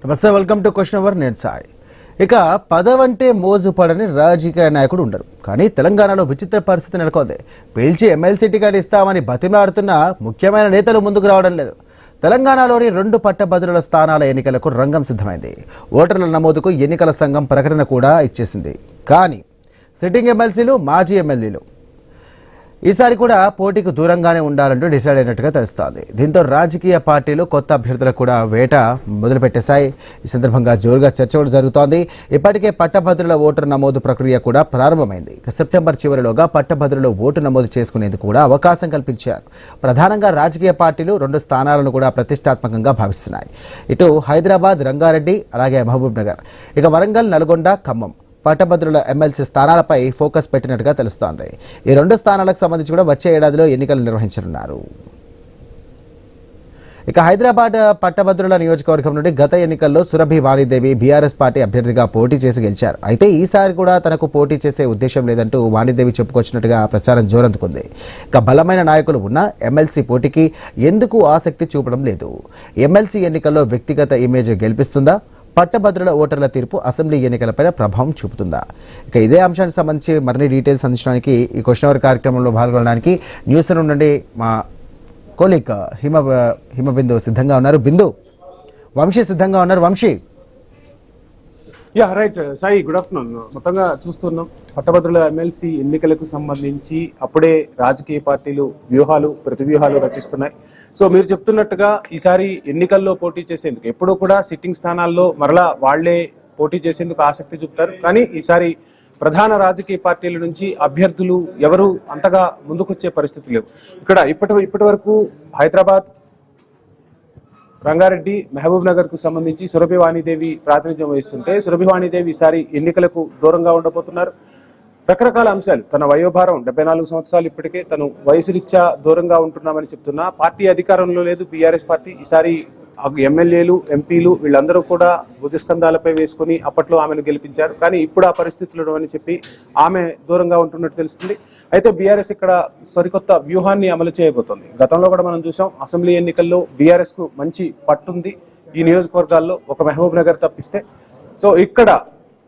నమస్తే, welcome to question hour. నేను సాయి. ఇక పదవంటే మోజు పడని రాజకీయ నాయకుడు ఉండరు. కానీ తెలంగాణలో విచిత్ర పరిస్థితి నెలకొంది. పిలిచి ఎమ్మెల్సీ టికెట్ ఇస్తామని బతిమలాడుతున్న ముఖ్యమైన నేతలు ముందుకు రావడం లేదు. తెలంగాణలోని 2 పట్టభద్రుల స్థానాల ఎన్నికలకు రంగం సిద్ధమైంది. ఓటర్ల నమోదుకు ఎన్నికల సంఘం ప్రకటన కూడా ఇచ్చేసింది. కానీ సిట్టింగ్ ఎమ్మెల్సీలు, మాజీ ఎమ్మెల్యేలు ఈసారి కూడా పోటీకి దూరంగానే ఉండాలంటూ డిసైడ్ అయినట్టుగా తెలుస్తోంది. దీంతో రాజకీయ పార్టీలు కొత్త అభ్యర్థులకు కూడా వేట మొదలుపెట్టేశాయి. ఈ సందర్భంగా జోరుగా చర్చ కూడా జరుగుతోంది. ఇప్పటికే పట్టభద్రుల ఓటర్ నమోదు ప్రక్రియ కూడా ప్రారంభమైంది. సెప్టెంబర్ చివరిలోగా పట్టభద్రులు ఓటు నమోదు చేసుకునేందుకు కూడా అవకాశం కల్పించారు. ప్రధానంగా రాజకీయ పార్టీలు 2 స్థానాలను కూడా ప్రతిష్టాత్మకంగా భావిస్తున్నాయి. ఇటు హైదరాబాద్, రంగారెడ్డి, అలాగే మహబూబ్ నగర్, ఇక వరంగల్, నల్గొండ, ఖమ్మం పట్టభద్రుల ఎమ్మెల్సీ స్థానాలపై ఫోకస్ పెట్టినట్టుగా తెలుస్తోంది. ఈ 2 స్థానాలకు సంబంధించి కూడా వచ్చే ఏడాదిలో ఎన్నికలు నిర్వహించనున్నారు. ఇక హైదరాబాద్ పట్టభద్రుల నియోజకవర్గం నుండి గత ఎన్నికల్లో సురభి వాణిదేవి బీఆర్ఎస్ పార్టీ అభ్యర్థిగా పోటీ చేసి గెలిచారు. అయితే ఈసారి కూడా తనకు పోటీ చేసే ఉద్దేశం లేదంటూ వాణిదేవి చెప్పుకొచ్చినట్టుగా ప్రచారం జోరందుకుంది. ఇక బలమైన నాయకులు ఉన్న ఎమ్మెల్సీ పోటీకి ఎందుకు ఆసక్తి చూపడం లేదు. ఎమ్మెల్సీ ఎన్నికల్లో వ్యక్తిగత ఇమేజ్ గెలిపిస్తుందా? పట్టభద్రుల ఓటర్ల తీర్పు అసెంబ్లీ ఎన్నికలపై ప్రభావం చూపుతుందా? ఇక ఇదే అంశానికి సంబంధించి మరిన్ని డీటెయిల్స్ అందించడానికి ఈ క్వశ్చన్ అవర్ కార్యక్రమంలో పాల్గొనడానికి న్యూస్ రూమ్ నుండి మా కోలీగ్ హిమబిందు సిద్ధంగా ఉన్నారు. బిందు, వంశీ సిద్ధంగా ఉన్నారు. Vamshi. Yeah right Sai, good afternoon. మొత్తంగా చూస్తున్నాం పట్టభద్రుల ఎమ్మెల్సీ ఎన్నికలకు సంబంధించి అప్పుడే రాజకీయ పార్టీలు ప్రతివ్యూహాలు రచిస్తున్నాయి. సో మీరు చెప్తున్నట్టుగా ఈసారి ఎన్నికల్లో పోటీ చేసేందుకు ఎప్పుడూ కూడా సిట్టింగ్ స్థానాల్లో మరలా వాళ్లే పోటీ చేసేందుకు ఆసక్తి చూపుతారు. కానీ ఈసారి ప్రధాన రాజకీయ పార్టీల నుంచి అభ్యర్థులు ఎవరు అంతగా ముందుకొచ్చే పరిస్థితి లేవు. ఇక్కడ ఇప్పటి వరకు హైదరాబాద్, రంగారెడ్డి, మహబూబ్ నగర్ కు సంబంధించి సురభి వాణిదేవి ప్రాతినిధ్యం వహిస్తుంటే సురభి వాణిదేవి ఈసారి ఎన్నికలకు దూరంగా ఉండబోతున్నారు. రకరకాల అంశాలు, తన వయోభారం 74 సంవత్సరాలు, ఇప్పటికే తను వయసు రీత్యా దూరంగా ఉంటున్నామని చెప్తున్నా. పార్టీ అధికారంలో లేదు బీఆర్ఎస్ పార్టీ. ఈసారి ఎమ్మెల్యేలు, ఎంపీలు వీళ్ళందరూ కూడా భుజస్కంధాలపై వేసుకుని అప్పట్లో ఆమెను గెలిపించారు. కానీ ఇప్పుడు ఆ పరిస్థితులు అని చెప్పి ఆమె దూరంగా ఉంటున్నట్టు తెలుస్తుంది. అయితే బీఆర్ఎస్ ఇక్కడ సరికొత్త వ్యూహాన్ని అమలు చేయబోతోంది. గతంలో కూడా మనం చూసాం, అసెంబ్లీ ఎన్నికల్లో బీఆర్ఎస్ కు మంచి పట్టుంది ఈ నియోజకవర్గాల్లో, ఒక మహబూబ్ నగర్ తప్పిస్తే. సో ఇక్కడ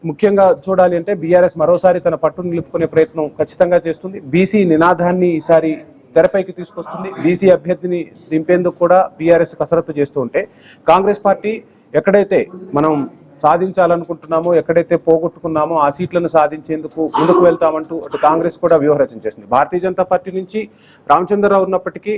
ముఖ్యంగా చూడాలి అంటే బీఆర్ఎస్ మరోసారి తన పట్టును నిలుపుకునే ప్రయత్నం ఖచ్చితంగా చేస్తుంది. బీసీ నినాదాన్ని ఈసారి తెరపైకి తీసుకొస్తుంది. బీసీ అభ్యర్థిని దింపేందుకు కూడా బీఆర్ఎస్ కసరత్తు చేస్తూ ఉంటే, కాంగ్రెస్ పార్టీ ఎక్కడైతే మనం సాధించాలనుకుంటున్నామో, ఎక్కడైతే పోగొట్టుకున్నామో ఆ సీట్లను సాధించేందుకు ముందుకు వెళ్తామంటూ అటు కాంగ్రెస్ కూడా వ్యూహరచన చేస్తుంది. భారతీయ జనతా పార్టీ నుంచి రామచంద్రరావు ఉన్నప్పటికీ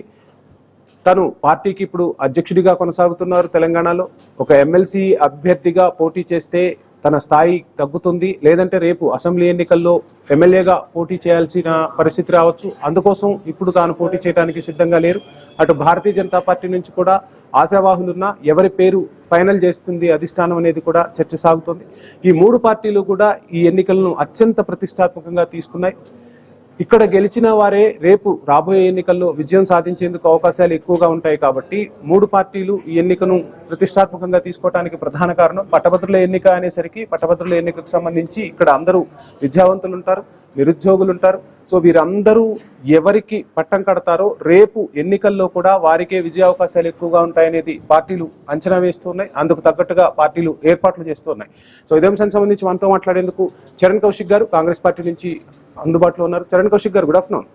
తను పార్టీకి ఇప్పుడు అధ్యక్షుడిగా కొనసాగుతున్నారు. తెలంగాణలో ఒక ఎమ్మెల్సీ అభ్యర్థిగా పోటీ చేస్తే తన స్థాయి తగ్గుతుంది, లేదంటే రేపు అసెంబ్లీ ఎన్నికల్లో ఎమ్మెల్యేగా పోటీ చేయాల్సిన పరిస్థితి రావచ్చు. అందుకోసం ఇప్పుడు తాను పోటీ చేయడానికి సిద్ధంగా లేరు. అటు భారతీయ జనతా పార్టీ నుంచి కూడా ఆశావాహులున్న ఎవరి పేరు ఫైనల్ చేస్తుంది అధిష్టానం అనేది కూడా చర్చ సాగుతోంది. ఈ 3 పార్టీలు కూడా ఈ ఎన్నికలను అత్యంత ప్రతిష్టాత్మకంగా తీసుకున్నాయి. ఇక్కడ గెలిచిన వారే రేపు రాబోయే ఎన్నికల్లో విజయం సాధించేందుకు అవకాశాలు ఎక్కువగా ఉంటాయి. కాబట్టి 3 పార్టీలు ఈ ఎన్నికను ప్రతిష్టాత్మకంగా తీసుకోవడానికి ప్రధాన కారణం పట్టభద్రుల ఎన్నిక అనేసరికి, పట్టభద్రుల ఎన్నికకు సంబంధించి ఇక్కడ అందరూ విద్యావంతులు ఉంటారు, నిరుద్యోగులు ఉంటారు. సో వీరందరూ ఎవరికి పట్టం కడతారో రేపు ఎన్నికల్లో కూడా వారికే విజయ అవకాశాలు ఎక్కువగా ఉంటాయనేది పార్టీలు అంచనా వేస్తున్నాయి. అందుకు తగ్గట్టుగా పార్టీలు ఏర్పాట్లు చేస్తున్నాయి. సో ఇదే అంశానికి సంబంధించి మనతో మాట్లాడేందుకు చరణ్ కౌశిక్ గారు కాంగ్రెస్ పార్టీ నుంచి అందుబాటులో ఉన్నారు. చరణ్ కౌశిక్ గారు, good afternoon.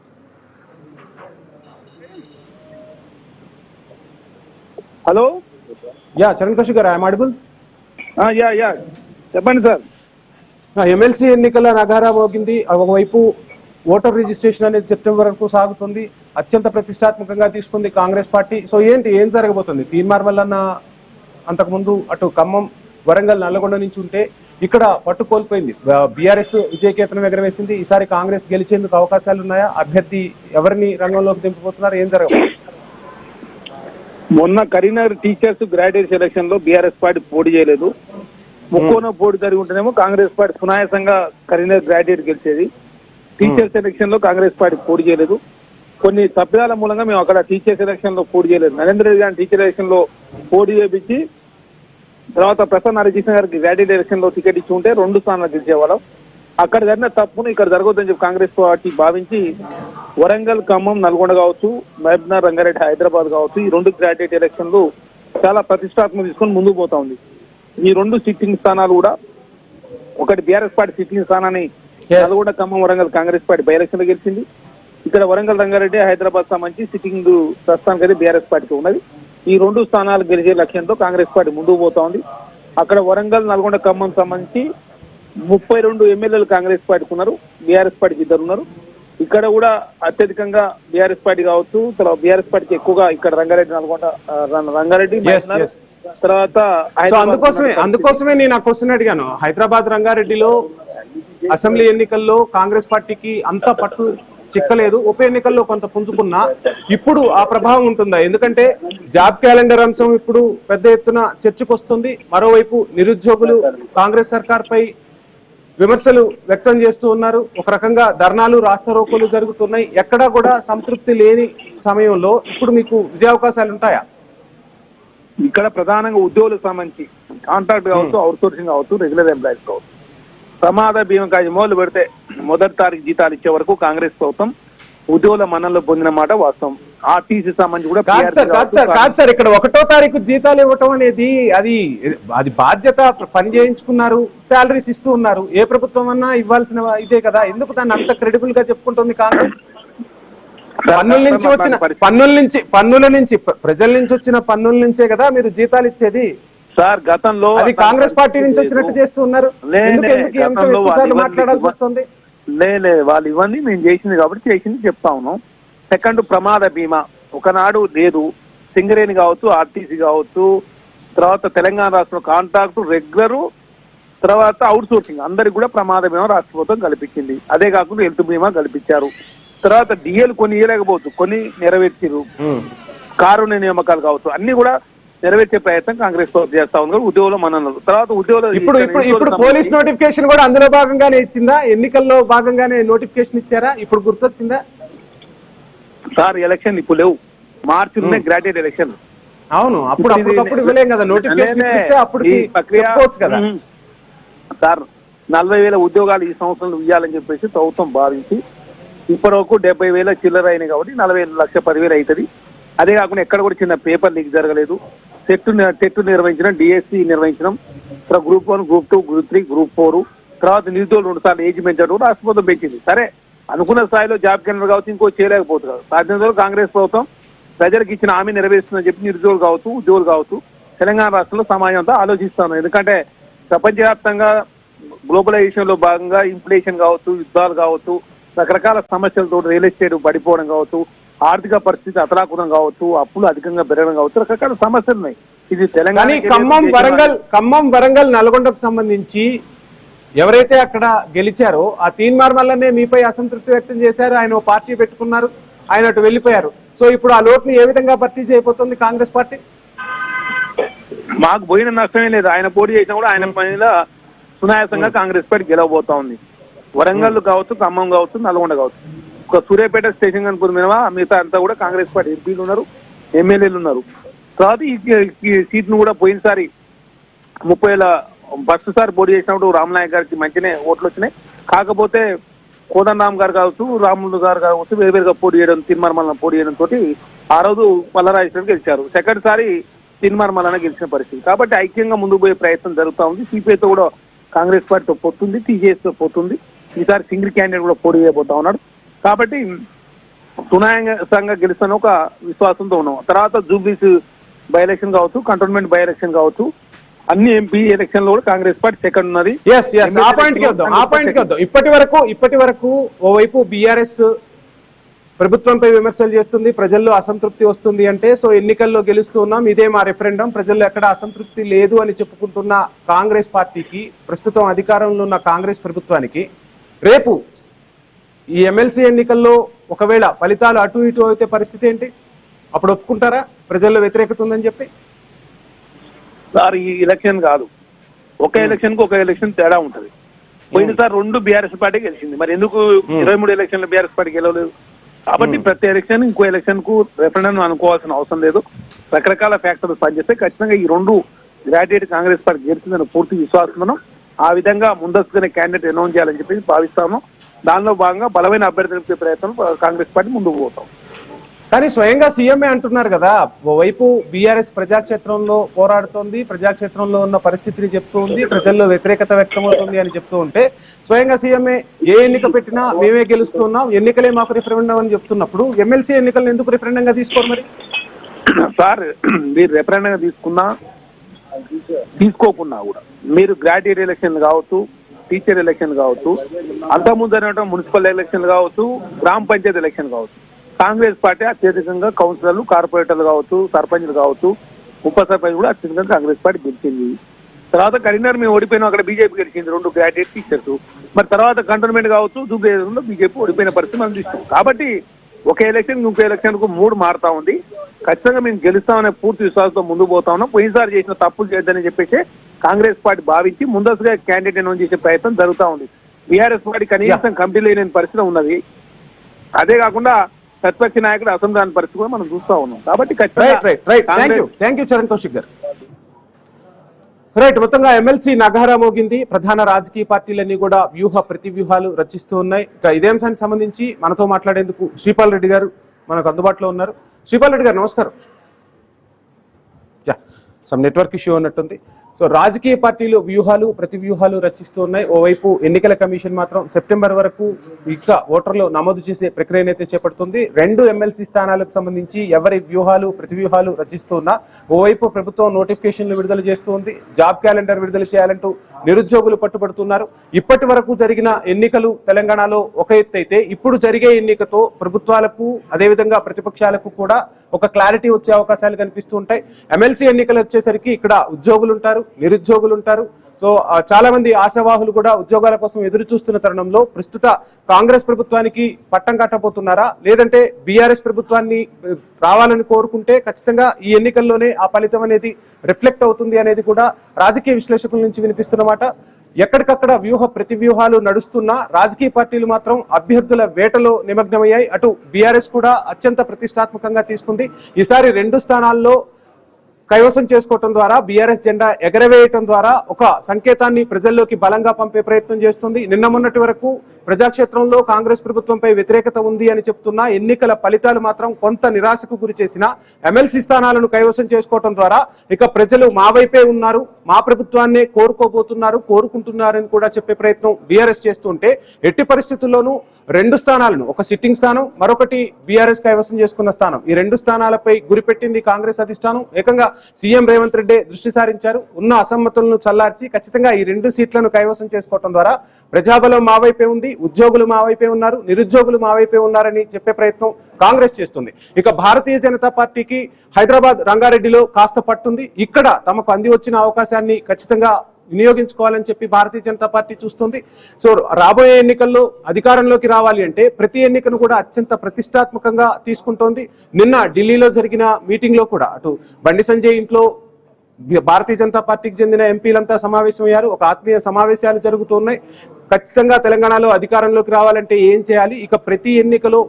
Hello. Yeah Charan Kaushik గారు, ఐఎమ్ ఆడిబుల్? యా చెప్పండి సార్. ఎమ్మెల్సీ ఎన్నికల నగారా మోగింది. ఒకవైపు ఓటర్ రిజిస్ట్రేషన్ అనేది సెప్టెంబర్ వరకు సాగుతుంది. అత్యంత ప్రతిష్టాత్మకంగా తీసుకుంది కాంగ్రెస్ పార్టీ. సో ఏం జరగబోతుంది? తీన్మార్ మల్లన్న అంతకుముందు అటు ఖమ్మం, వరంగల్, నల్లగొండ నుంచి ఉంటే ఇక్కడ పట్టు కోల్పోయింది. బీఆర్ఎస్ విజయకేతనం ఎగరవేసింది. ఈసారి కాంగ్రెస్ గెలిచేందుకు అవకాశాలు ఉన్నాయా? అభ్యర్థి ఎవరిని రంగంలోకి దింపబోతున్నారు? ఏం జరగబోతుంది? మొన్న కరీంనగర్ టీచర్స్ గ్రాడ్యుయేట్ సెలక్షన్ లో బీఆర్ఎస్ పార్టీ పోటీ చేయలేదు. ముక్కోన పోటీ జరిగి ఉంటేనేమో కాంగ్రెస్ పార్టీ సునాయాసంగా కరీంనగర్ గ్రాడ్యుయేట్ గెలిచేది. టీచర్ సెలక్షన్ లో కాంగ్రెస్ పార్టీ పోటీ చేయలేదు. కొన్ని తప్పిదాల మూలంగా మేము అక్కడ టీచర్ సెలక్షన్ లో పోటీ చేయలేదు. నరేంద్ర రెడ్డి గారిని టీచర్ ఎలక్షన్ లో పోటీ చేయించి తర్వాత ప్రసన్న హరికృష్ణ గారికి గ్రాడ్యుయేట్ ఎలక్షన్ లో టికెట్ ఇచ్చి ఉంటే 2 స్థానాలు గెలిచేవాళ్ళం. అక్కడ జరిగిన తప్పును ఇక్కడ జరగొద్దని చెప్పి కాంగ్రెస్ పార్టీ భావించి వరంగల్, ఖమ్మం, నల్గొండ కావచ్చు, మహబూబ్నగర్, రంగారెడ్డి, హైదరాబాద్ కావచ్చు, ఈ 2 గ్రాడ్యుయేట్ ఎలక్షన్లు చాలా ప్రతిష్టాత్మక తీసుకొని ముందుకు పోతా ఉంది. ఈ 2 సిట్టింగ్ స్థానాలు కూడా ఒకటి బీఆర్ఎస్ పార్టీ సిట్టింగ్ స్థానాన్ని Nalgonda, Khammam, Warangal Congress party by election లో గెలిచింది. ఇక్కడ వరంగల్, రంగారెడ్డి, హైదరాబాద్ సంబంధించి సిట్టింగ్ ప్రస్తుతానికి బీఆర్ఎస్ పార్టీకి ఉన్నది. ఈ 2 స్థానాలు గెలిచే లక్ష్యంతో కాంగ్రెస్ పార్టీ ముందుకు పోతా ఉంది. అక్కడ వరంగల్, నల్గొండ, ఖమ్మం సంబంధించి 32 ఎమ్మెల్యేలు కాంగ్రెస్ పార్టీకి ఉన్నారు, బీఆర్ఎస్ పార్టీకి 2 ఉన్నారు. ఇక్కడ కూడా అత్యధికంగా బీఆర్ఎస్ పార్టీ కావచ్చు, తర్వాత బీఆర్ఎస్ పార్టీకి ఎక్కువగా ఇక్కడ రంగారెడ్డి, నల్గొండ, రంగారెడ్డి తర్వాత అందుకోసమే నేను ఆ క్వశ్చన్ అడిగాను. హైదరాబాద్, రంగారెడ్డిలో అసెంబ్లీ ఎన్నికల్లో కాంగ్రెస్ పార్టీకి అంత పట్టు చిక్కలేదు, ఉప ఎన్నికల్లో కొంత పుంజుకున్నా ఇప్పుడు ఆ ప్రభావం ఉంటుందా? ఎందుకంటే జాబ్ క్యాలెండర్ అంశం ఇప్పుడు పెద్ద ఎత్తున చర్చకు వస్తుంది. మరోవైపు నిరుద్యోగులు కాంగ్రెస్ సర్కార్ పై విమర్శలు వ్యక్తం చేస్తూ ఉన్నారు. ఒక రకంగా ధర్నాలు, రాస్తారోకోలు జరుగుతున్నాయి. ఎక్కడా కూడా సంతృప్తి లేని సమయంలో ఇప్పుడు మీకు విజయావకాశాలు ఉంటాయా? ఇక్కడ ప్రధానంగా ఉద్యోగులకు సంబంధించి కాంట్రాక్ట్ కావచ్చు, అవుట్ సోర్సింగ్ కావచ్చు, రెగ్యులర్ ఎంప్లాయీస్ కావచ్చు, ప్రమాద బీమా కాజు మొదలు పెడితే మొదటి తారీఖు జీతాలు ఇచ్చే వరకు కాంగ్రెస్ ప్రభుత్వం ఉద్యోగుల మన్ననలో పొందిన మాట వాస్తవం. ఆర్టీసీ సంబంధించి కూడా కాదు సార్, ఇక్కడ 1వ తారీఖు జీతాలు ఇవ్వటం అనేది అది బాధ్యత. పని చేయించుకున్నారు, శాలరీస్ ఇస్తూ ఉన్నారు. ఏ ప్రభుత్వం అన్నా ఇవ్వాల్సిన ఇదే కదా. ఎందుకు దాన్ని అంత క్రెడిబుల్ గా చెప్పుకుంటుంది కాంగ్రెస్? పన్నుల నుంచి ప్రజల నుంచి వచ్చిన పన్నుల నుంచే కదా మీరు జీతాలు ఇచ్చేది. సార్ గతంలో అది కాంగ్రెస్ పార్టీ నుంచి వచ్చినట్టు చేస్తూ ఉన్నారు. మాట్లాడాల్సి వస్తుంది. వాళ్ళు ఇవన్నీ మేము చేసింది కాబట్టి చేసింది చెప్తా ఉన్నాం. సెకండ్, ప్రమాద బీమా ఒకనాడు లేదు. సింగరేణి కావచ్చు, ఆర్టీసీ కావచ్చు, తర్వాత తెలంగాణ రాష్ట్రంలో కాంట్రాక్టు, రెగ్యులర్, తర్వాత అవుట్ సోర్సింగ్ అందరికి కూడా ప్రమాద బీమా రాష్ట్ర ప్రభుత్వం కల్పించింది. అదే కాకుండా హెల్త్ బీమా కల్పించారు. తర్వాత డిఎల్ కొన్ని ఇవ్వలేకపోవచ్చు, కొన్ని నెరవేర్చారు. కారుణ్య నియామకాలు కావచ్చు, అన్ని కూడా నెరవేర్చే ప్రయత్నం కాంగ్రెస్ ప్రభుత్వం చేస్తా ఉంది. ఉద్యోగులు మనన్నారు. తర్వాత ఉద్యోగులు ఇప్పుడు పోలీస్ నోటిఫికేషన్ కూడా అందులో భాగంగానే ఇచ్చిందా? ఎన్నికల్లో భాగంగానే నోటిఫికేషన్ ఇచ్చారా? ఇప్పుడు గుర్తొచ్చిందా సార్? ఎలక్షన్ ఇప్పుడు లేవు, మార్చిలోనే గ్రాడ్యుయేట్ ఎలక్షన్. అవును, అప్పుడు ఇవ్వలేం కదా నోటిఫికేషన్ ఇస్తే అప్పుడు చెప్పుకోవచ్చు కదా సార్. 40,000 ఉద్యోగాలు ఈ సంవత్సరంలో ఇవ్వాలని చెప్పేసి ప్రభుత్వం భావించి ఇప్పటి వరకు 70,000 చిల్లర అయినాయి కాబట్టి 40,000 1,10,000 అవుతుంది. అదే కాకుండా ఎక్కడ కూడా చిన్న పేపర్ లీక్ జరగలేదు. టెట్ నిర్వహించడం, డిఎస్సి నిర్వహించడం, గ్రూప్ 1, గ్రూప్ 2, గ్రూప్ 3, గ్రూప్ 4, తర్వాత నిరుద్యోగులు 2 సార్లు ఏజ్ పెంచడం రాష్ట్ర ప్రభుత్వం పెంచింది. సరే, అనుకున్న స్థాయిలో జాబ్ క్యాలెండర్ కావచ్చు, ఇంకో చేయలేకపోతున్నారు. సాధ్యత కాంగ్రెస్ ప్రభుత్వం ప్రజలకు ఇచ్చిన హామీ నెరవేరుస్తుందని చెప్పి నిరుద్యోగులు కావచ్చు, ఉద్యోగులు కావచ్చు, తెలంగాణ రాష్ట్రంలో సమాజం అంతా ఆలోచిస్తాను. ఎందుకంటే ప్రపంచవ్యాప్తంగా గ్లోబలైజేషన్ లో భాగంగా ఇన్ఫ్లేషన్ కావచ్చు, యుద్ధాలు కావచ్చు, రకరకాల సమస్యలతో రియల్ ఎస్టేట్ పడిపోవడం కావచ్చు, ఆర్థిక పరిస్థితి అతలాకులం కావచ్చు, అప్పులు అధికంగా పెరగడం కావచ్చు, రకరకాల సమస్యలు ఉన్నాయి. ఇది తెలంగాణ, ఖమ్మం, వరంగల్, నల్గొండకు సంబంధించి ఎవరైతే అక్కడ గెలిచారో ఆ తీన్మార్ మల్లనే మీపై అసంతృప్తి వ్యక్తం చేశారు. ఆయన పార్టీ పెట్టుకున్నారు, ఆయన అటు వెళ్ళిపోయారు. సో ఇప్పుడు ఆ లోటుని ఏ విధంగా భర్తీ చేయబోతుంది కాంగ్రెస్ పార్టీ? మాకు పోయిన నష్టమే లేదు. ఆయన పోటీ చేసినా కూడా ఆయన పనిలో సునాయాసంగా కాంగ్రెస్ పార్టీ గెలవబోతా ఉంది. వరంగల్ కావచ్చు, ఖమ్మం కావచ్చు, నల్గొండ కావచ్చు. ఒక సూర్యాపేట స్టేషన్ కనుక మిగతా అంతా కూడా కాంగ్రెస్ పార్టీ ఎంపీలు ఉన్నారు, ఎమ్మెల్యేలు ఉన్నారు. తర్వాత ఈ సీట్ను కూడా పోయినసారి 30,000 ఫస్ట్ సారి పోటీ చేసినప్పుడు రామనాయక్ గారికి మంచినే ఓట్లు వచ్చినాయి. కాకపోతే కోదండరామ్ గారు కావచ్చు, రాములు గారు కావచ్చు వేరువేరుగా పోటీ చేయడం, తిన్మర్మలన పోటీ చేయడం తోటి ఆ రోజు పల్లరాజేశ్వరం గెలిచారు. సెకండ్ సారి తిన్మర్మలన గెలిచిన పరిస్థితి. కాబట్టి ఐక్యంగా ముందుకు పోయే ప్రయత్నం జరుగుతూ ఉంది. సిపిఐతో కూడా కాంగ్రెస్ పార్టీతో పోతుంది, టీజేఎస్తో పోతుంది. ఈసారి సింగిల్ క్యాండిడేట్ కూడా పోటీ చేయబోతా ఉన్నాడు. కాబట్టి సునాయాసంగా గెలుస్తున్న ఒక విశ్వాసంతో ఉన్నాం. తర్వాత జూబ్లీస్ బై ఎలక్షన్ కావచ్చు, కంటోన్మెంట్ బై ఎలక్షన్ కావచ్చు, అన్ని ఎంపీ ఎలక్షన్ లో కూడా కాంగ్రెస్ పార్టీ సెకండ్ ఉన్నది. ఇప్పటి వరకు ఓవైపు బీఆర్ఎస్ ప్రభుత్వంపై విమర్శలు చేస్తుంది, ప్రజల్లో అసంతృప్తి వస్తుంది అంటే, సో ఎన్నికల్లో గెలుస్తూ ఉన్నాం, ఇదే మా రెఫరెండం, ప్రజల్లో ఎక్కడ అసంతృప్తి లేదు అని చెప్పుకుంటున్న కాంగ్రెస్ పార్టీకి, ప్రస్తుతం అధికారంలో ఉన్న కాంగ్రెస్ ప్రభుత్వానికి రేపు ఈ ఎమ్మెల్సీ ఎన్నికల్లో ఒకవేళ ఫలితాలు అటు ఇటు అయితే పరిస్థితి ఏంటి? అప్పుడు ఒప్పుకుంటారా ప్రజల్లో వ్యతిరేకత ఉందని చెప్పి? సార్, ఈ ఎలక్షన్ కాదు, ఒక ఎలక్షన్ కు ఒక ఎలక్షన్ తేడా ఉంటది. పోయినసారి 2 బీఆర్ఎస్ పార్టీ గెలిచింది, మరి ఎందుకు 23 ఎలక్షన్లు బీఆర్ఎస్ పార్టీ గెలవలేదు? కాబట్టి ప్రతి ఎలక్షన్ ఇంకో ఎలక్షన్ కు రెఫరెండం అనుకోవాల్సిన అవసరం లేదు. రకరకాల ఫ్యాక్టర్స్ పనిచేస్తే ఖచ్చితంగా ఈ 2 గ్రాడ్యుయేట్ కాంగ్రెస్ పార్టీ గెలిచిందని పూర్తి విశ్వాసం. ఆ విధంగా ముందస్తుగానే క్యాండిడేట్ అనౌన్స్ చేయాలని చెప్పి భావిస్తాము. దానిలో భాగంగా బలమైన అభ్యర్థి ప్రయత్నం కాంగ్రెస్ పార్టీ ముందుకు పోతాం. కానీ స్వయంగా సీఎంఏ అంటున్నారు కదా, ఓవైపు బీఆర్ఎస్ ప్రజాక్షేత్రంలో పోరాడుతోంది, ప్రజాక్షేత్రంలో ఉన్న పరిస్థితిని చెప్తూ ఉంది, ప్రజల్లో వ్యతిరేకత వ్యక్తమవుతుంది అని చెప్తూ ఉంటే స్వయంగా సీఎంఏ ఏ ఎన్నిక పెట్టినా మేమే గెలుస్తున్నాం, ఎన్నికలే మాకు రిఫరెండం అని చెప్తున్నప్పుడు ఎమ్మెల్సీ ఎన్నికలను ఎందుకు రిఫరెండంగా తీసుకోరు మరి? సార్, మీరు రిఫరెండంగా తీసుకోకున్నా కూడా మీరు గ్రాడ్యుయేట్ ఎలక్షన్ కావచ్చు, టీచర్ ఎలక్షన్ కావచ్చు, అంతకుముందు అనేటువంటి మున్సిపల్ ఎలక్షన్ కావచ్చు, గ్రామ పంచాయతీ ఎలక్షన్ కావచ్చు, కాంగ్రెస్ పార్టీ అత్యధికంగా కౌన్సిలర్లు, కార్పొరేటర్లు కావచ్చు, సర్పంచ్లు కావచ్చు, ఉప సర్పంచ్ కూడా అత్యధికంగా కాంగ్రెస్ పార్టీ గెలిచింది. తర్వాత కరీంనగర్ మేము ఓడిపోయినాం, అక్కడ బీజేపీ గెలిచింది 2 గ్రాడ్యుయేట్ టీచర్స్. మరి తర్వాత కంటోన్మెంట్ కావచ్చు, దూబేలో బీజేపీ ఓడిపోయిన పరిస్థితి మనం చూస్తాం. కాబట్టి ఒక ఎలక్షన్ ఇంకో ఎలక్షన్ కు 3 మారుతా ఉంది. ఖచ్చితంగా మేము గెలుస్తామనే పూర్తి విశ్వాసంతో ముందుకు పోతా ఉన్నాం. పోయినసారి చేసిన తప్పులు చేయొద్దని చెప్పేసి కాంగ్రెస్ పార్టీ భావించి ముందస్తుగా క్యాండిడేట్ అనౌన్స్ చేసే ప్రయత్నం జరుగుతూ ఉంది. బీఆర్ఎస్ పార్టీ కనీసం కమిటీ లేని పరిస్థితి ఉన్నది. అదే కాకుండా ప్రతిపక్ష నాయకుడు అసెంబ్లీ రాని పరిస్థితి కూడా మనం చూస్తా ఉన్నాం. కాబట్టి థ్యాంక్ యూ చరణ్ కౌశిక్ గారు. రైట్, మొత్తంగా ఎమ్మెల్సీ నగారా మోగింది. ప్రధాన రాజకీయ పార్టీలన్నీ కూడా ప్రతి వ్యూహాలు రచిస్తూ ఉన్నాయి. ఇదే అంశానికి సంబంధించి మనతో మాట్లాడేందుకు శ్రీపాల్ రెడ్డి గారు మనకు అందుబాటులో ఉన్నారు. శ్రీపాల్ రెడ్డి గారు నమస్కారం. సమ్ నెట్వర్క్ ఇష్యూ ఉన్నట్టుంది. సో రాజకీయ పార్టీలు ప్రతి వ్యూహాలు రచిస్తూ ఉన్నాయి. ఓవైపు ఎన్నికల కమిషన్ మాత్రం సెప్టెంబర్ వరకు ఇంకా ఓటర్లు నమోదు చేసే ప్రక్రియనైతే చేపడుతుంది. 2 ఎమ్మెల్సీ స్థానాలకు సంబంధించి ఎవరి ప్రతి వ్యూహాలు రచిస్తున్నా ఓవైపు ప్రభుత్వం నోటిఫికేషన్లు విడుదల చేస్తూ ఉంది. జాబ్ క్యాలెండర్ విడుదల చేయాలంటూ నిరుద్యోగులు పట్టుబడుతున్నారు. ఇప్పటి వరకు జరిగిన ఎన్నికలు తెలంగాణలో ఒక ఎత్తు అయితే ఇప్పుడు జరిగే ఎన్నికతో ప్రభుత్వాలకు అదేవిధంగా ప్రతిపక్షాలకు కూడా ఒక క్లారిటీ వచ్చే అవకాశాలు కనిపిస్తూ ఉంటాయి. ఎమ్మెల్సీ ఎన్నికలు వచ్చేసరికి ఇక్కడ ఉద్యోగులు ఉంటారు, నిరుద్యోగులు ఉంటారు. సో చాలా మంది ఆశావాహులు కూడా ఉద్యోగాల కోసం ఎదురు చూస్తున్న తరుణంలో ప్రస్తుత కాంగ్రెస్ ప్రభుత్వానికి పట్టం కట్టబోతున్నారా, లేదంటే బీఆర్ఎస్ ప్రభుత్వాన్ని రావాలని కోరుకుంటే ఖచ్చితంగా ఈ ఎన్నికల్లోనే ఆ ఫలితం అనేది రిఫ్లెక్ట్ అవుతుంది అనేది కూడా రాజకీయ విశ్లేషకుల నుంచి వినిపిస్తున్నమాట. ఎక్కడికక్కడ ప్రతి వ్యూహాలు నడుస్తున్నా రాజకీయ పార్టీలు మాత్రం అభ్యర్థుల వేటలో నిమగ్నమయ్యాయి. అటు బీఆర్ఎస్ కూడా అత్యంత ప్రతిష్టాత్మకంగా తీసుకుంది. ఈసారి 2 స్థానాల్లో కైవసం చేసుకోవటం ద్వారా బీఆర్ఎస్ జెండా ఎగరవేయటం ద్వారా ఒక సంకేతాన్ని ప్రజల్లోకి బలంగా పంపే ప్రయత్నం చేస్తుంది. నిన్న మొన్నటి వరకు ప్రజాక్షేత్రంలో కాంగ్రెస్ ప్రభుత్వంపై వ్యతిరేకత ఉంది అని చెప్తున్నా ఎన్నికల ఫలితాలు మాత్రం కొంత నిరాశకు గురి చేసిన ఎమ్మెల్సీ స్థానాలను కైవసం చేసుకోవటం ద్వారా ఇక ప్రజలు మా వైపే ఉన్నారు, మా ప్రభుత్వాన్నే కోరుకుంటున్నారని కూడా చెప్పే ప్రయత్నం బీఆర్ఎస్ చేస్తుంటే ఎట్టి పరిస్థితుల్లోనూ 2 స్థానాలను, ఒక సిట్టింగ్ స్థానం, మరొకటి బీఆర్ఎస్ కైవసం చేసుకున్న స్థానం, ఈ 2 స్థానాలపై గురిపెట్టింది కాంగ్రెస్ అధిష్టానం. ఏకంగా సీఎం రేవంత్ రెడ్డి దృష్టి సారించారు. ఉన్న అసమ్మతులను చల్లార్చి ఖచ్చితంగా ఈ 2 సీట్లను కైవసం చేసుకోవడం ద్వారా ప్రజాబలం మా వైపే ఉంది, ఉద్యోగులు మా వైపే ఉన్నారు, నిరుద్యోగులు మా వైపే ఉన్నారని చెప్పే ప్రయత్నం కాంగ్రెస్ చేస్తుంది. ఇక భారతీయ జనతా పార్టీకి హైదరాబాద్ రంగారెడ్డిలో కాస్త పట్టుంది. ఇక్కడ తమకు అంది వచ్చిన అవకాశాన్ని ఖచ్చితంగా వినియోగించుకోవాలని చెప్పి భారతీయ జనతా పార్టీ చూస్తుంది. సో రాబోయే ఎన్నికల్లో అధికారంలోకి రావాలి అంటే ప్రతి ఎన్నికను కూడా అత్యంత ప్రతిష్టాత్మకంగా తీసుకుంటోంది. నిన్న ఢిల్లీలో జరిగిన మీటింగ్ లో కూడా అటు బండి సంజయ్ ఇంట్లో భారతీయ జనతా పార్టీకి చెందిన ఎంపీలంతా సమావేశమయ్యారు. ఒక ఆత్మీయ సమావేశాలు జరుగుతున్నాయి. ఖచ్చితంగా తెలంగాణలో అధికారంలోకి రావాలంటే ఏం చేయాలి, ఇక ప్రతి ఎన్నికలో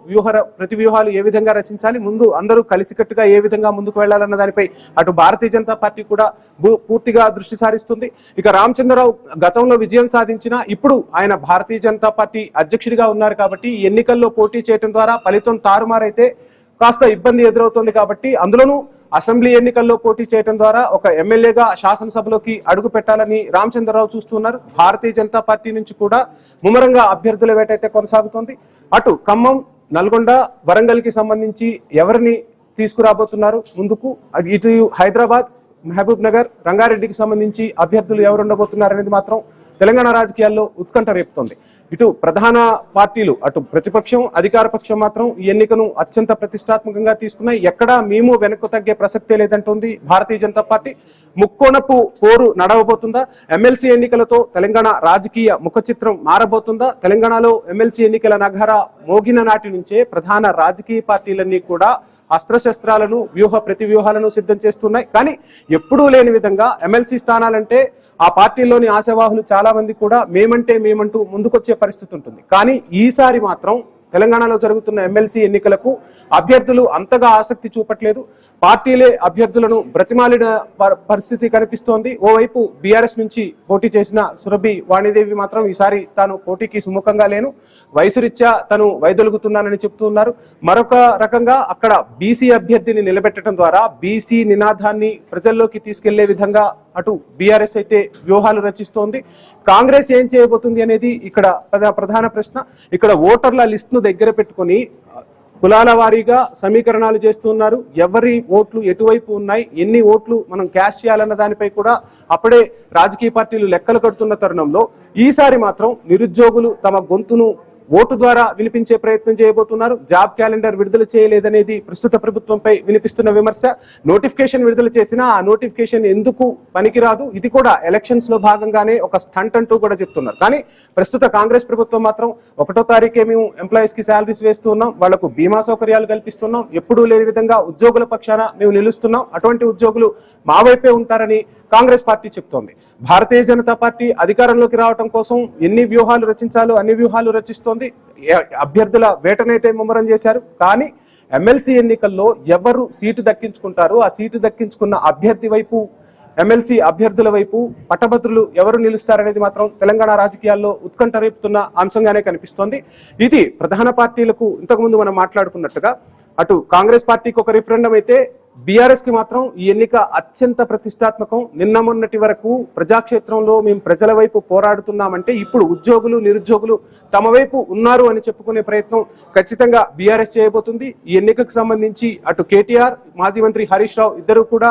ప్రతి వ్యూహాలు ఏ విధంగా రచించాలి, ముందు అందరూ కలిసికట్టుగా ఏ విధంగా ముందుకు వెళ్లాలన్న దానిపై అటు భారతీయ జనతా పార్టీ కూడా పూర్తిగా దృష్టి సారిస్తుంది. ఇక రామచంద్రరావు గతంలో విజయం సాధించిన ఇప్పుడు ఆయన భారతీయ జనతా పార్టీ అధ్యక్షుడిగా ఉన్నారు కాబట్టి ఎన్నికల్లో పోటీ చేయడం ద్వారా ఫలితం తారుమారైతే కాస్త ఇబ్బంది ఎదురవుతుంది. కాబట్టి అందులోనూ అసెంబ్లీ ఎన్నికల్లో పోటీ చేయడం ద్వారా ఒక ఎమ్మెల్యేగా శాసనసభలోకి అడుగు పెట్టాలని రామచంద్రరావు చూస్తున్నారు. భారతీయ జనతా పార్టీ నుంచి కూడా ముమ్మరంగా అభ్యర్థుల వేటైతే కొనసాగుతోంది. అటు ఖమ్మం, నల్గొండ, వరంగల్ కి సంబంధించి ఎవరిని తీసుకురాబోతున్నారు ముందుకు, ఇటు హైదరాబాద్, మహబూబ్ నగర్, రంగారెడ్డికి సంబంధించి అభ్యర్థులు ఎవరు ఉండబోతున్నారు అనేది మాత్రం తెలంగాణ రాజకీయాల్లో ఉత్కంఠ రేపుతోంది. ఇటు ప్రధాన పార్టీలు, అటు ప్రతిపక్షం, అధికార పక్షం మాత్రం ఈ ఎన్నికను అత్యంత ప్రతిష్టాత్మకంగా తీసుకున్నాయి. ఎక్కడా మేము వెనక్కు తగ్గే ప్రసక్తే లేదంటుంది భారతీయ జనతా పార్టీ. ముక్కోణపు పోరు నడవబోతుందా? ఎమ్మెల్సీ ఎన్నికలతో తెలంగాణ రాజకీయ ముఖ చిత్రం మారబోతుందా? తెలంగాణలో ఎమ్మెల్సీ ఎన్నికల నగర మోగిన నాటి నుంచే ప్రధాన రాజకీయ పార్టీలన్నీ కూడా అస్త్రశస్త్రాలను, ప్రతి వ్యూహాలను సిద్ధం చేస్తున్నాయి. కానీ ఎప్పుడూ లేని విధంగా ఎమ్మెల్సీ స్థానాలంటే ఆ పార్టీలోని ఆశావాహులు చాలా మంది కూడా మేమంటూ ముందుకొచ్చే పరిస్థితి ఉంటుంది. కానీ ఈసారి మాత్రం తెలంగాణలో జరుగుతున్న ఎమ్మెల్సీ ఎన్నికలకు అభ్యర్థులు అంతగా ఆసక్తి చూపట్లేదు. పార్టీలే అభ్యర్థులను బ్రతిమాలిన పరిస్థితి కనిపిస్తోంది. ఓవైపు బీఆర్ఎస్ నుంచి పోటీ చేసిన సురభి వాణిదేవి మాత్రం ఈసారి తాను పోటీకి సుముఖంగా లేను, వయసు రీత్యా తను వైదొలుగుతున్నానని చెప్తున్నారు. మరొక రకంగా అక్కడ బీసీ అభ్యర్థిని నిలబెట్టడం ద్వారా బీసీ నినాదాన్ని ప్రజల్లోకి తీసుకెళ్లే విధంగా అటు బీఆర్ఎస్ అయితే వ్యూహాలు రచిస్తోంది. కాంగ్రెస్ ఏం చేయబోతుంది అనేది ఇక్కడ ప్రధాన ప్రశ్న. ఇక్కడ ఓటర్ల లిస్టును దగ్గర పెట్టుకుని కులాల వారీగా సమీకరణాలు చేస్తున్నారు. ఎవరి ఓట్లు ఎటువైపు ఉన్నాయి, ఎన్ని ఓట్లు మనం క్యాష్ చేయాలన్న దానిపై కూడా అప్పుడే రాజకీయ పార్టీలు లెక్కలు కడుతున్న తరుణంలో ఈసారి మాత్రం నిరుద్యోగులు తమ గొంతును ఓటు ద్వారా వినిపించే ప్రయత్నం చేయబోతున్నారు. జాబ్ క్యాలెండర్ విడుదల చేయలేదనేది ప్రస్తుత ప్రభుత్వంపై వినిపిస్తున్న విమర్శ. నోటిఫికేషన్ విడుదల చేసినా ఆ నోటిఫికేషన్ ఎందుకు పనికిరాదు, ఇది కూడా ఎలక్షన్స్ లో భాగంగానే ఒక స్టంట్ అంటూ కూడా చెప్తున్నారు. కానీ ప్రస్తుత కాంగ్రెస్ ప్రభుత్వం మాత్రం 1వ తారీఖే మేము ఎంప్లాయీస్ కి శాలరీస్ వేస్తూ ఉన్నాం, వాళ్లకు బీమా సౌకర్యాలు కల్పిస్తున్నాం, ఎప్పుడూ లేని విధంగా ఉద్యోగుల పక్షాన మేము నిలుస్తున్నాం, అటువంటి ఉద్యోగులు మా వైపే ఉంటారని కాంగ్రెస్ పార్టీ చెప్తోంది. భారతీయ జనతా పార్టీ అధికారంలోకి రావడం కోసం ఎన్ని వ్యూహాలు రచించాలో అన్ని వ్యూహాలు రచిస్తోంది. అభ్యర్థుల వేటనైతే ముమ్మరం చేశారు. కానీ ఎమ్మెల్సీ ఎన్నికల్లో ఎవరు సీటు దక్కించుకుంటారు, ఆ సీటు దక్కించుకున్న అభ్యర్థి వైపు, ఎమ్మెల్సీ అభ్యర్థుల వైపు పట్టభద్రులు ఎవరు నిలుస్తారనేది మాత్రం తెలంగాణ రాజకీయాల్లో ఉత్కంఠ రేపుతున్న అంశంగానే కనిపిస్తోంది. ఇది ప్రధాన పార్టీలకు ఇంతకుముందు మనం మాట్లాడుకున్నట్టుగా అటు కాంగ్రెస్ పార్టీకి ఒక రిఫరెండం అయితే బీఆర్ఎస్ కి మాత్రం ఈ ఎన్నిక అత్యంత ప్రతిష్టాత్మకం. నిన్న మొన్నటి వరకు ప్రజాక్షేత్రంలో మేము ప్రజల వైపు పోరాడుతున్నామంటే ఇప్పుడు ఉద్యోగులు నిరుద్యోగులు తమ వైపు ఉన్నారు అని చెప్పుకునే ప్రయత్నం ఖచ్చితంగా బీఆర్ఎస్ చేయబోతుంది. ఈ ఎన్నికకు సంబంధించి అటు కేటీఆర్, మాజీ మంత్రి హరీష్ రావు ఇద్దరు కూడా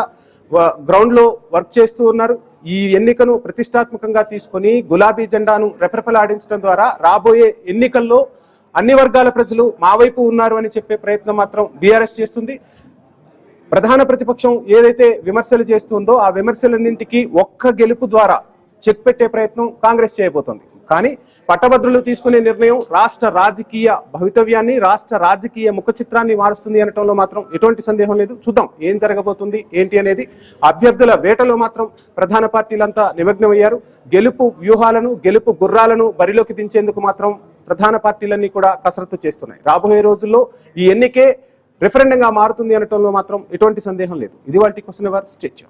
గ్రౌండ్ లో వర్క్ చేస్తూ ఉన్నారు. ఈ ఎన్నికను ప్రతిష్టాత్మకంగా తీసుకొని గులాబీ జెండాను రెపరెపలాడించడం ద్వారా రాబోయే ఎన్నికల్లో అన్ని వర్గాల ప్రజలు మా వైపు ఉన్నారు అని చెప్పే ప్రయత్నం మాత్రం బీఆర్ఎస్ చేస్తుంది. ప్రధాన ప్రతిపక్షం ఏదైతే విమర్శలు చేస్తుందో ఆ విమర్శలన్నింటికి ఒక్క గెలుపు ద్వారా చెక్ పెట్టే ప్రయత్నం కాంగ్రెస్ చేయబోతోంది. కానీ పట్టభద్రులు తీసుకునే నిర్ణయం రాష్ట్ర రాజకీయ భవితవ్యాన్ని, రాష్ట్ర రాజకీయ ముఖ చిత్రాన్ని మారుస్తుంది అనటంలో మాత్రం ఎటువంటి సందేహం లేదు. చూద్దాం ఏం జరగబోతుంది ఏంటి అనేది. అభ్యర్థుల వేటలో మాత్రం ప్రధాన పార్టీలంతా నిమగ్నమయ్యారు. గెలుపు వ్యూహాలను, గెలుపు గుర్రాలను బరిలోకి దించేందుకు మాత్రం ప్రధాన పార్టీలన్నీ కూడా కసరత్తు చేస్తున్నాయి. రాబోయే రోజుల్లో ఈ ఎన్నికే రిఫరెండంగా మారుతుంది అనటంలో మాత్రం ఎటువంటి సందేహం లేదు. ఇది వాటి క్వశ్చన్ అవర్. స్టేట్.